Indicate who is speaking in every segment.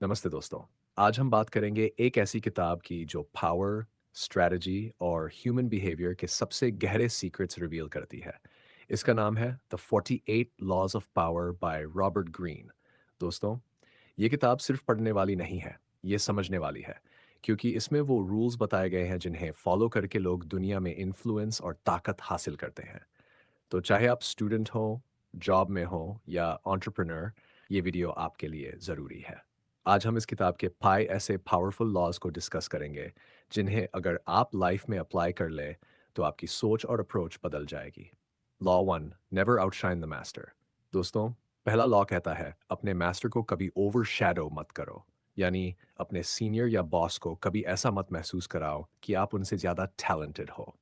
Speaker 1: नमस्ते दोस्तों। आज हम बात करेंगे एक ऐसी किताब की जो पावर, स्ट्रैटेजी और ह्यूमन बिहेवियर के सबसे गहरे सीक्रेट्स रिवील करती है। इसका नाम है the 48 laws of power by Robert Greene. दोस्तों, ये किताब सिर्फ पढ़ने वाली नहीं है, ये समझने वाली है, क्योंकि इसमें वो रूल्स बताए गए हैं जिन्हें फॉलो करके लोग दुनिया में इन्फ्लुएंस और ताकत हासिल करते हैं। तो चाहे आप स्टूडेंट हो, जॉब में हो या एंटरप्रेन्योर, ये वीडियो आपके लिए ज़रूरी है। आज हम इस किताब के 5 ऐसे पावरफुल लॉज को डिस्कस करेंगे, जिन्हें अगर आप लाइफ में अप्लाई कर ले, तो आपकी सोच और अप्रोच बदल जाएगी। Law 1, never outshine the master. दोस्तों, पहला लॉ कहता है, अपने मास्टर को कभी ओवरशैडो मत करो। यानी अपने सीनियर या बॉस को कभी ऐसा मत महसूस कराओ कि आप उनसे ज़्यादा टैलेंटेड हो।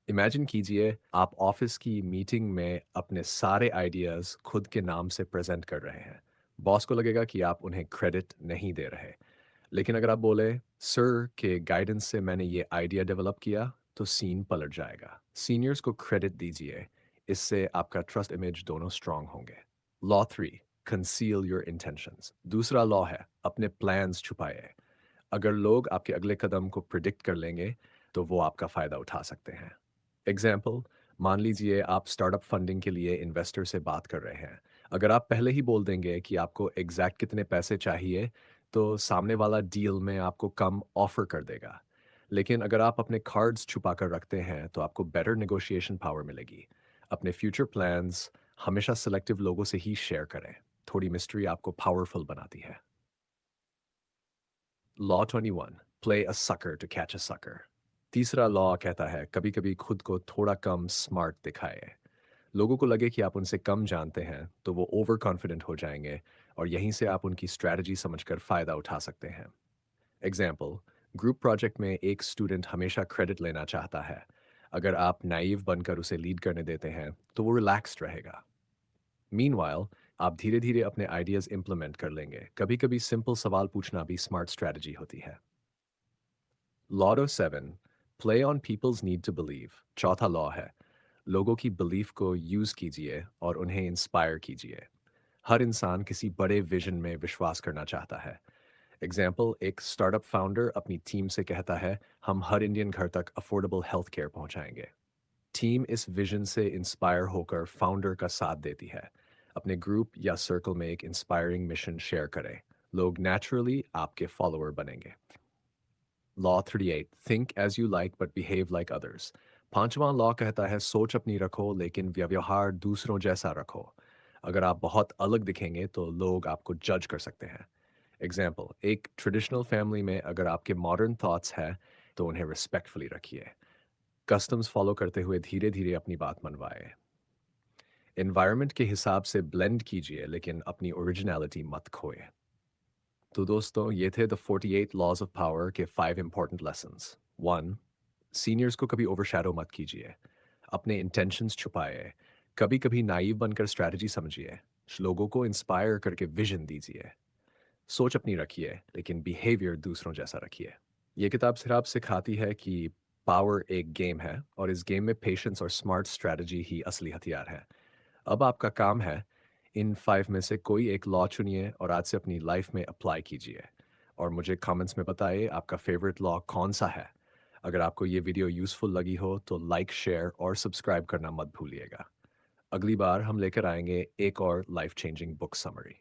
Speaker 1: इमेजिन कीजिए आप ऑफिस की मीटिंग में अपने सारे आइडियाज़ खुद के नाम से प्रेजेंट कर रहे हैं। बॉस को लगेगा कि आप उन्हें क्रेडिट नहीं दे रहे। लेकिन अगर आप बोले, सर के गाइडेंस से मैंने ये आइडिया डेवलप किया, तो सीन पलट जाएगा। सीनियर्स को क्रेडिट दीजिए, इससे आपका ट्रस्ट इमेज दोनों स्ट्रांग होंगे। Law 3, conceal your intentions. दूसरा लॉ है, अपने प्लान्स छुपाए। अगर लोग आपके अगले कदम को प्रिडिक्ट कर लेंगे, तो वो आपका फ़ायदा उठा सकते हैं। एग्जाम्पल, मान लीजिए आप स्टार्टअप फंडिंग के लिए इन्वेस्टर से बात कर रहे हैं। अगर आप पहले ही बोल देंगे कि आपको एग्जैक्ट कितने पैसे चाहिए, तो सामने वाला डील में आपको कम ऑफर कर देगा। लेकिन अगर आप अपने कार्ड्स छुपा कर रखते हैं, तो आपको बेटर नेगोशिएशन पावर मिलेगी। अपने फ्यूचर प्लान्स हमेशा सेलेक्टिव लोगों से ही शेयर करें। थोड़ी मिस्ट्री आपको पावरफुल बनाती है। Law 21, play a sucker to catch a sucker. तीसरा लॉ कहता है, कभी कभी खुद को थोड़ा कम स्मार्ट दिखाए। लोगों को लगे कि आप उनसे कम जानते हैं, तो वो ओवर कॉन्फिडेंट हो जाएंगे और यहीं से आप उनकी स्ट्रैटेजी समझकर फ़ायदा उठा सकते हैं। एग्जाम्पल, ग्रुप प्रोजेक्ट में एक स्टूडेंट हमेशा क्रेडिट लेना चाहता है। अगर आप नाइव बनकर उसे लीड करने देते हैं, तो वो रिलैक्स्ड रहेगा। मीनवाइल, आप धीरे धीरे अपने आइडियाज़ इंप्लीमेंट कर लेंगे। कभी कभी सिंपल सवाल पूछना भी स्मार्ट स्ट्रैटेजी होती है। Law 7, play on peoples need to believe. चौथा लॉ है, लोगों की बिलीफ को यूज़ कीजिए और उन्हें इंस्पायर कीजिए। हर इंसान किसी बड़े विजन में विश्वास करना चाहता है। एग्जाम्पल, एक स्टार्टअप फाउंडर अपनी टीम से कहता है, हम हर इंडियन घर तक अफोर्डेबल हेल्थ केयर पहुंचाएंगे। टीम इस विजन से इंस्पायर होकर फाउंडर का साथ देती है। अपने ग्रुप या सर्कल में एक इंस्पायरिंग मिशन शेयर करें। लोग नेचुरली आपके फॉलोअर बनेंगे। Law 38, think as you like but behave like others. पांचवां लॉ कहता है, सोच अपनी रखो लेकिन व्यवहार दूसरों जैसा रखो। अगर आप बहुत अलग दिखेंगे, तो लोग आपको जज कर सकते हैं। एग्जाम्पल, एक ट्रेडिशनल फैमिली में अगर आपके मॉडर्न थॉट्स हैं, तो उन्हें रिस्पेक्टफुली रखिए। कस्टम्स फॉलो करते हुए धीरे धीरे अपनी बात मनवाए। एनवायरनमेंट के हिसाब से ब्लेंड कीजिए, लेकिन अपनी ओरिजिनलिटी मत खोए। तो दोस्तों, ये थे द 48 लॉज ऑफ पावर के 5 इंपॉर्टेंट लेसन्स। 1, सीनियर्स को कभी ओवरशैडो मत कीजिए। अपने इंटेंशंस छुपाए। कभी कभी नाइव बनकर स्ट्रैटेजी समझिए। लोगों को इंस्पायर करके विजन दीजिए। सोच अपनी रखिए, लेकिन बिहेवियर दूसरों जैसा रखिए। ये किताब सिर्फ आप सिखाती है कि पावर एक गेम है, और इस गेम में पेशेंस और स्मार्ट स्ट्रैटेजी ही असली हथियार है। अब आपका काम है, इन 5 में से कोई एक लॉ चुनिए और आज से अपनी लाइफ में अप्लाई कीजिए। और मुझे कमेंट्स में बताइए आपका फेवरेट लॉ कौन सा है। अगर आपको ये वीडियो यूज़फुल लगी हो, तो लाइक, शेयर और सब्सक्राइब करना मत भूलिएगा। अगली बार हम लेकर आएंगे एक और लाइफ चेंजिंग बुक समरी।